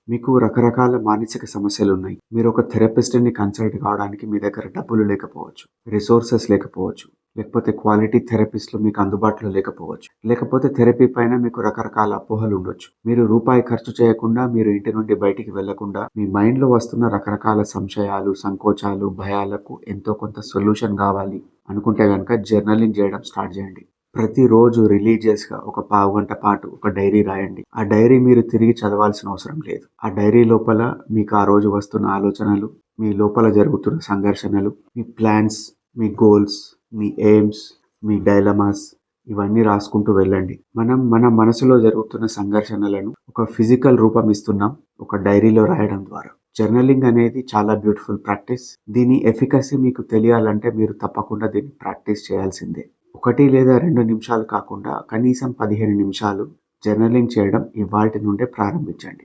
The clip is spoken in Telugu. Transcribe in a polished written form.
మీకు రకరకాల మానసిక సమస్యలున్నాయి. మీరొక థెరపిస్ట్‌ని కన్సల్ట్ కావడానికి మీ దగ్గర డబ్బులు లేకపోవచ్చు, రిసోర్సెస్ లేకపోవచ్చు, లేకపోతే క్వాలిటీ థెరపిస్ట్‌లు మీకు అందుబాటులో లేకపోవచ్చు, లేకపోతే థెరపీ పైన మీకు రకరకాల అపోహలుండొచ్చు. మీరు రూపాయి ఖర్చు చేయకుండా, మీరు ఇంటి నుండి బయటికి వెళ్ళకుండా, మీ మైండ్‌లో వస్తున్న రకరకాల సంశయాలు, సంకోచాలు, భయాలకు ఎంతో కొంత సొల్యూషన్ కావాలి అనుకుంటే గనక జర్నలింగ్ చేయడం స్టార్ట్ చేయండి. ప్రతిరోజు రిలీజియస్‌గా ఒక పావుగంట పాటు ఒక డైరీ రాయండి. ఆ డైరీ మీరు తిరిగి చదవాల్సిన అవసరం లేదు. ఆ డైరీ లోపల మీకు ఆ రోజు వస్తున్న ఆలోచనలు, మీ లోపల జరుగుతున్న సంఘర్షణలు, మీ ప్లాన్స్, మీ గోల్స్, మీ ఎయిమ్స్, మీ డైలమాస్ ఇవన్నీ రాసుకుంటూ వెళ్ళండి. మనం మన మనసులో జరుగుతున్న సంఘర్షణలను ఒక ఫిజికల్ రూపం ఇస్తున్నాం ఒక డైరీలో రాయడం ద్వారా. జర్నలింగ్ అనేది చాలా బ్యూటిఫుల్ ప్రాక్టీస్. దీని ఎఫికసీ మీకు తెలియాలంటే మీరు తప్పకుండా దీన్ని ప్రాక్టీస్ చేయాల్సిందే. 1 లేదా 2 నిమిషాలు కాకుండా కనీసం 15 నిమిషాలు జర్నలింగ్ చేయడం ఇవాల్టి నుండే ప్రారంభించండి.